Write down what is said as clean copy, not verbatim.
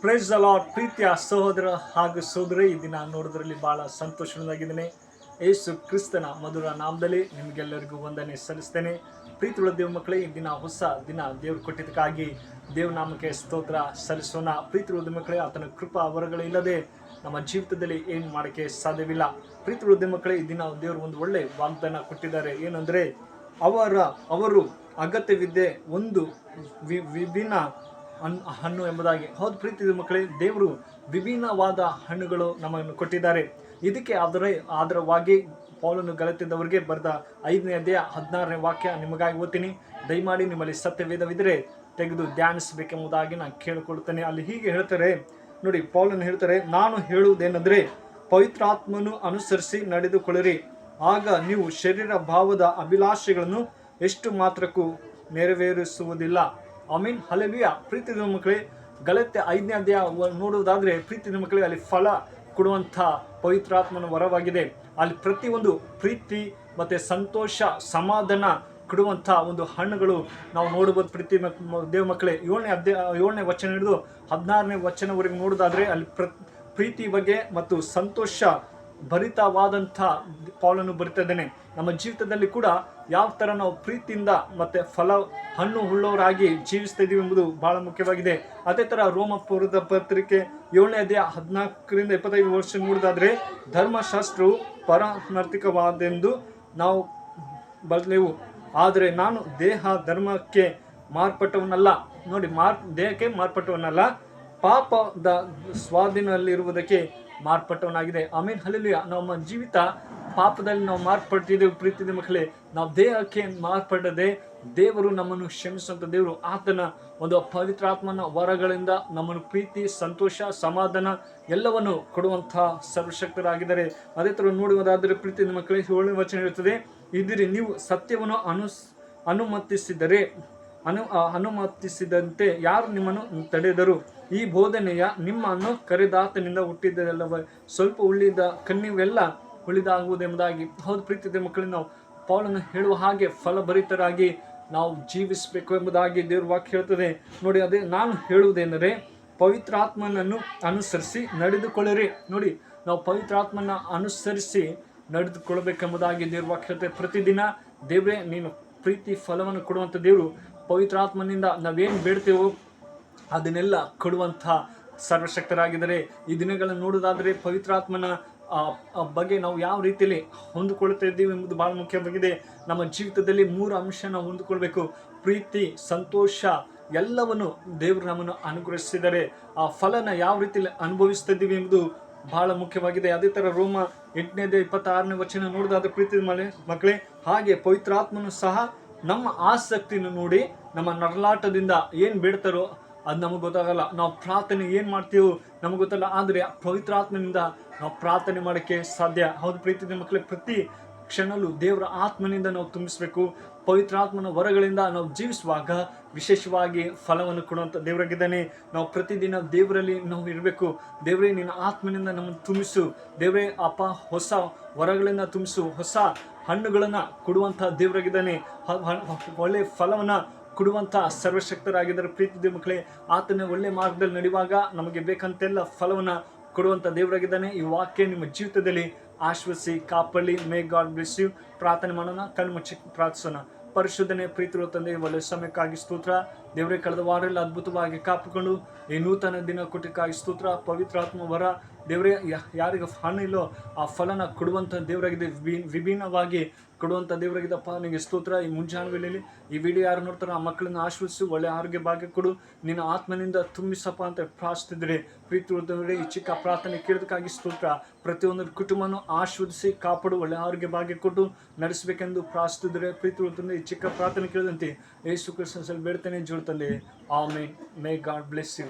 Praise the lord. ಪ್ರೀತಿಯ ಸಹೋದರ ಹಾಗೂ ಸಹೋದರಿ, ಈ ದಿನ ನೋಡೋದ್ರಲ್ಲಿ ಬಹಳ ಸಂತೋಷವಾಗಿದ್ದೇನೆ. ಯೇಸು ಕ್ರಿಸ್ತನ ಮಧುರ ನಾಮದಲ್ಲಿ ನಿಮಗೆಲ್ಲರಿಗೂ ವಂದನೆ ಸಲ್ಲಿಸ್ತೇನೆ. ಪ್ರೀತಿಯುಳ್ಳ ದೇವ ಮಕ್ಕಳೇ, ಈ ದಿನ ಹೊಸ ದಿನ ದೇವರು ಕೊಟ್ಟಿದ್ದಕ್ಕಾಗಿ ದೇವ ನಾಮಕ್ಕೆ ಸ್ತೋತ್ರ ಸಲ್ಲಿಸೋಣ. ಪ್ರೀತಿಯುಳ್ಳ ಮಕ್ಕಳೇ, ಆತನ ಕೃಪಾ ವರಗಳಿಲ್ಲದೆ ನಮ್ಮ ಜೀವಿತದಲ್ಲಿ ಏನು ಮಾಡೋಕ್ಕೆ ಸಾಧ್ಯವಿಲ್ಲ. ಪ್ರೀತಿಯುಳ್ಳ ಮಕ್ಕಳೇ, ಈ ದಿನ ದೇವರು ಒಂದು ಒಳ್ಳೆ ವಾಗ್ದಾನ ಕೊಟ್ಟಿದ್ದಾರೆ. ಏನಂದರೆ ಅವರು ಅಗತ್ಯವಿದ್ದೆ ಒಂದು ವಿಭಿನ್ನ ಹಣ್ಣು ಎಂಬುದಾಗಿ. ಹೌದು ಪ್ರೀತಿ ಮಕ್ಕಳೇ, ದೇವರು ವಿಭಿನ್ನವಾದ ಹಣ್ಣುಗಳು ನಮ್ಮನ್ನು ಕೊಟ್ಟಿದ್ದಾರೆ. ಇದಕ್ಕೆ ಆಧಾರವಾಗಿ ಪೌಲನು ಗಲಾತ್ಯದವರಿಗೆ ಬರೆದ 5ನೇ ಅಧ್ಯಾಯ 16ನೇ ವಾಕ್ಯ ನಿಮಗಾಗಿ ಓದ್ತೀನಿ. ದಯಮಾಡಿ ನಿಮ್ಮಲ್ಲಿ ಸತ್ಯವೇದವಿದ್ದರೆ ತೆಗೆದು ಧ್ಯಾನಿಸಬೇಕೆಂಬುದಾಗಿ ನಾನು ಕೇಳಿಕೊಳ್ಳುತ್ತೇನೆ. ಅಲ್ಲಿ ಹೀಗೆ ಹೇಳ್ತಾರೆ ನೋಡಿ, ಪೌಲನು ಹೇಳ್ತಾರೆ, ನಾನು ಹೇಳುವುದೇನೆಂದರೆ ಪವಿತ್ರಾತ್ಮನು ಅನುಸರಿಸಿ ನಡೆದುಕೊಳ್ಳಿರಿ, ಆಗ ನೀವು ಶರೀರ ಭಾವದ ಅಭಿಲಾಷೆಗಳನ್ನು ಎಷ್ಟು ಮಾತ್ರಕ್ಕೂ ನೆರವೇರಿಸುವುದಿಲ್ಲ. ಆಮೀನ್, ಹಲ್ಲೆಲೂಯಾ. ಪ್ರೀತಿಯ ಮಕ್ಕಳೇ, ಗಲಾತ್ಯ 5ನೇ ಅಧ್ಯಾಯ ನೋಡುವುದಾದರೆ ಪ್ರೀತಿಯ ಮಕ್ಕಳೇ, ಅಲ್ಲಿ ಫಲ ಕೊಡುವಂಥ ಪವಿತ್ರಾತ್ಮನ ವರವಾಗಿದೆ. ಅಲ್ಲಿ ಪ್ರತಿಯೊಂದು ಪ್ರೀತಿ ಮತ್ತು ಸಂತೋಷ, ಸಮಾಧಾನ ಕೊಡುವಂಥ ಒಂದು ಹಣ್ಣುಗಳು ನಾವು ನೋಡಬಹುದು. ಪ್ರೀತಿ ದೇವ ಮಕ್ಕಳೇ, 7ನೇ ವಚನ ಹಿಡಿದು 16ನೇ ವಚನವರೆಗೆ ನೋಡೋದಾದರೆ ಅಲ್ಲಿ ಪ್ರೀತಿ ಬಗ್ಗೆ ಮತ್ತು ಸಂತೋಷ ಭರಿತವಾದಂಥ ಪೌಲನು ಬರಿತಿದ್ದೇನೆ. ನಮ್ಮ ಜೀವಿತದಲ್ಲಿ ಕೂಡ ಯಾವ ಥರ ನಾವು ಪ್ರೀತಿಯಿಂದ ಮತ್ತು ಹಣ್ಣು ಉಳ್ಳವರಾಗಿ ಜೀವಿಸ್ತಾ ಇದ್ದೀವಿ ಎಂಬುದು ಬಹಳ ಮುಖ್ಯವಾಗಿದೆ. ಅದೇ ಥರ ರೋಮಪುರದ ಪತ್ರಿಕೆ 7ನೇ ಅಧ್ಯಾಯ 14ರಿಂದ 25 ವರ್ಷ ನೋಡೋದಾದರೆ ಧರ್ಮಶಾಸ್ತ್ರವು ಪಾರಮಾರ್ಥಿಕವಾದೆಂದು ನಾವು ಬಲ್ಲೆವು, ಆದರೆ ನಾನು ದೇಹ ಧರ್ಮಕ್ಕೆ ಮಾರ್ಪಟ್ಟವನಲ್ಲ. ನೋಡಿ, ದೇಹಕ್ಕೆ ಮಾರ್ಪಟ್ಟವನಲ್ಲ, ಪಾಪದ ಸ್ವಾಧೀನದಲ್ಲಿರುವುದಕ್ಕೆ ಮಾರ್ಪಟ್ಟವನಾಗಿದೆ. ಆಮೀನ್, ಹಲ್ಲೆಲೂಯಾ. ನಮ್ಮ ಜೀವಿತ ಪಾಪದಲ್ಲಿ ನಾವು ಮಾರ್ಪಟ್ಟಿದ್ದೇವೆ. ಪ್ರೀತಿಯ ಮಕ್ಕಳೇ, ನಾವು ದೇಹಕ್ಕೆ ಮಾರ್ಪಡದೆ ದೇವರು ನಮ್ಮನ್ನು ಕ್ಷಮಿಸುವಂಥ ದೇವರು. ಆತನ ಒಂದು ಪವಿತ್ರಾತ್ಮನ ವರಗಳಿಂದ ನಮ್ಮನ್ನು ಪ್ರೀತಿ, ಸಂತೋಷ, ಸಮಾಧಾನ ಎಲ್ಲವನ್ನು ಕೊಡುವಂಥ ಸರ್ವಶಕ್ತರಾಗಿದ್ದಾರೆ. ಅದೇ ಥರ ನೋಡುವುದಾದರೆ ಪ್ರೀತಿಯ ಮಕ್ಕಳೇ, 7ನೇ ವಚನ ಇರುತ್ತದೆ, ಇದಿರಿ ನೀವು ಸತ್ಯವನ್ನು ಅನುಮತಿಸಿದಂತೆ ಯಾರು ನಿಮ್ಮನ್ನು ತಡೆದರು? ಈ ಬೋಧನೆಯ ನಿಮ್ಮನ್ನು ಕರೆದಾತನಿಂದ ಹುಟ್ಟಿದ್ದೆಲ್ಲವ ಸ್ವಲ್ಪ ಉಳಿದ ಕಣ್ಣಿವೆಲ್ಲ ಉಳಿದಾಗುವುದೆಂಬುದಾಗಿ. ಹೌದು ಪ್ರೀತಿಯ ಮಕ್ಕಳಿಗೆ, ನಾವು ಪೌಲನು ಹೇಳುವ ಹಾಗೆ ಫಲಭರಿತರಾಗಿ ನಾವು ಜೀವಿಸಬೇಕು ಎಂಬುದಾಗಿ ದೇವ್ರ ವಾಕ್ಯ ಹೇಳ್ತದೆ. ನೋಡಿ, ಅದೇ ನಾನು ಹೇಳುವುದೆಂದರೆ ಪವಿತ್ರಾತ್ಮನನ್ನು ಅನುಸರಿಸಿ ನಡೆದುಕೊಳ್ಳಿರಿ. ನೋಡಿ, ನಾವು ಪವಿತ್ರಾತ್ಮನ ಅನುಸರಿಸಿ ನಡೆದುಕೊಳ್ಳಬೇಕೆಂಬುದಾಗಿ ದೇವ್ರ ವಾಕ್ಯ ಹೇಳ್ತದೆ. ಪ್ರತಿದಿನ ದೇವರೇ ನೀನು ಪ್ರೀತಿ ಫಲವನ್ನು ಕೊಡುವಂಥ ದೇವರು. ಪವಿತ್ರಾತ್ಮನಿಂದ ನಾವೇನು ಬೇಡ್ತೇವೋ ಅದನ್ನೆಲ್ಲ ಕೊಡುವಂಥ ಸರ್ವಶಕ್ತರಾಗಿದ್ದಾರೆ. ಈ ದಿನಗಳನ್ನು ನೋಡೋದಾದರೆ ಪವಿತ್ರಾತ್ಮನ ಬಗ್ಗೆ ನಾವು ಯಾವ ರೀತಿಯಲ್ಲಿ ಹೊಂದಿಕೊಳ್ತಾ ಇದ್ದೀವಿ ಎಂಬುದು ಭಾಳ ಮುಖ್ಯವಾಗಿದೆ. ನಮ್ಮ ಜೀವಿತದಲ್ಲಿ 3 ಅಂಶ ನಾವು ಹೊಂದಿಕೊಳ್ಬೇಕು: ಪ್ರೀತಿ, ಸಂತೋಷ, ಎಲ್ಲವನ್ನು ದೇವರು ನಮ್ಮನ್ನು ಅನುಗ್ರಹಿಸಿದ್ದಾರೆ. ಆ ಫಲನ ಯಾವ ರೀತಿಯಲ್ಲಿ ಅನುಭವಿಸ್ತಾ ಇದ್ದೀವಿ ಎಂಬುದು ಬಹಳ ಮುಖ್ಯವಾಗಿದೆ. ಅದೇ ಥರ ರೋಮ 8ನೇ ಅಧ್ಯಾಯ 26ನೇ ವಚನ ನೋಡೋದಾದ್ರೆ ಪ್ರೀತಿ ಮಕ್ಕಳೇ, ಹಾಗೆ ಪವಿತ್ರಾತ್ಮನು ಸಹ ನಮ್ಮ ಆಸಕ್ತಿಯನ್ನು ನೋಡಿ ನಮ್ಮ ನರಳಾಟದಿಂದ ಏನು ಬೇಡ್ತಾರೋ ಅದು ನಮಗೆ ಗೊತ್ತಾಗಲ್ಲ. ನಾವು ಪ್ರಾರ್ಥನೆ ಏನು ಮಾಡ್ತೀವೋ ನಮಗೆ ಗೊತ್ತಲ್ಲ, ಆದರೆ ಪವಿತ್ರಾತ್ಮನಿಂದ ನಾವು ಪ್ರಾರ್ಥನೆ ಮಾಡೋಕ್ಕೆ ಸಾಧ್ಯ. ಹೌದು ಪ್ರೀತಿಯ ಮಕ್ಕಳೇ, ಪ್ರತಿ ಕ್ಷಣಲ್ಲೂ ದೇವರ ಆತ್ಮನಿಂದ ನಾವು ತುಂಬಿಸಬೇಕು. ಪವಿತ್ರಾತ್ಮನ ವರಗಳಿಂದ ನಾವು ಜೀವಿಸುವಾಗ ವಿಶೇಷವಾಗಿ ಫಲವನ್ನು ಕೊಡುವಂಥ ದೇವರಾಗಿದ್ದಾನೆ. ನಾವು ಪ್ರತಿದಿನ ದೇವರಲ್ಲಿ ನಾವು ಇರಬೇಕು. ದೇವರೇ ನಿನ್ನ ಆತ್ಮನಿಂದ ನಮ್ಮನ್ನು ತುಂಬಿಸು, ದೇವರೇ ಅಪ್ಪ ಹೊಸ ವರಗಳಿಂದ ತುಂಬಿಸು, ಹೊಸ ಹಣ್ಣುಗಳನ್ನು ಕೊಡುವಂಥ ದೇವರಾಗಿದ್ದಾನೆ. ಒಳ್ಳೆಯ ಫಲವನ್ನು ಕೊಡುವಂಥ ಸರ್ವಶಕ್ತರಾಗಿದ್ದಾರೆ. ಪ್ರೀತಿಯ ಮಕ್ಕಳೇ, ಆತನ ಒಳ್ಳೆ ಮಾರ್ಗದಲ್ಲಿ ನಡೆಯುವಾಗ ನಮಗೆ ಬೇಕಂತೆಲ್ಲ ಫಲವನ್ನು ಕೊಡುವಂಥ ದೇವರಾಗಿದ್ದಾನೆ. ಈ ವಾಕ್ಯ ನಿಮ್ಮ ಜೀವಿತದಲ್ಲಿ ಆಶ್ವಸಿ ಕಾಪಳ್ಳಿ. May God bless you. ಪ್ರಾರ್ಥನೆ ಮಾಡೋಣ, ಕಣ್ಣು ಮುಚ್ಚಿ ಪ್ರಾರ್ಥಿಸೋಣ. ಪರಿಶುದ್ಧನೆ ಪ್ರೀತಿರುವ ತಂದೆ, ಒಳ್ಳೆಯ ಸಮಯಕ್ಕಾಗಿ ಸ್ತೋತ್ರ. ದೇವರೇ, ಕಳೆದ ವಾರದಲ್ಲಿ ಅದ್ಭುತವಾಗಿ ಕಾಪಿಕೊಂಡು ಈ ನೂತನ ದಿನ ಕೊಟ್ಟಿಕ್ಕಾಗಿ ಸ್ತೋತ್ರ. ಪವಿತ್ರಾತ್ಮ ವರ ದೇವರೇ, ಯಾರಿಗೆ ಹಣ್ಣು ಇಲ್ಲೋ ಆ ಫಲನ ಕೊಡುವಂಥ ದೇವರಾಗಿದೆ, ವಿಭಿನ್ನವಾಗಿ ಕೊಡುವಂಥ ದೇವರಾಗಿದ್ದಪ್ಪ. ನಿಮಗೆ ಸ್ತೋತ್ರ. ಈ ಮುಂಜಾನೆ ವೇಳೆಯಲ್ಲಿ ಈ ವಿಡಿಯೋ ಯಾರು ನೋಡ್ತಾರೋ ಆ ಮಕ್ಕಳನ್ನು ಆಶ್ವಸಿಸು, ಒಳ್ಳೆಯ ಆರೋಗ್ಯ ಭಾಗ್ಯ ಕೊಡು, ನಿನ್ನ ಆತ್ಮನಿಂದ ತುಂಬಿಸಪ್ಪ ಅಂತ ಪ್ರಾರ್ಥಿಸಿದ್ರೆ. ಪ್ರೀತಿ ಉಳಿದವರೇ, ಈ ಚಿಕ್ಕ ಪ್ರಾರ್ಥನೆ ಕೇಳೋದಕ್ಕಾಗಿ ಸ್ತೋತ್ರ. ಪ್ರತಿಯೊಂದು ಕುಟುಂಬನೂ ಆಶ್ವದಿಸಿ ಕಾಪಾಡು, ಒಳ್ಳೆಯ ಆರೋಗ್ಯ ಭಾಗ್ಯ ಕೊಟ್ಟು ನಡೆಸಬೇಕೆಂದು ಪ್ರಾರ್ಥಿಸಿದ್ರೆ. ಪ್ರೀತಿ ಉಳಿದ ಈ ಚಿಕ್ಕ ಪ್ರಾರ್ಥನೆ ಕೇಳಿದಂತೆ ಯೇಸು ಕ್ರಿಸ್ತನಲ್ಲಿ ಬೇಡ್ತೇನೆ, ಜೋಡ್ತಂದೆ. Amen. May God bless you.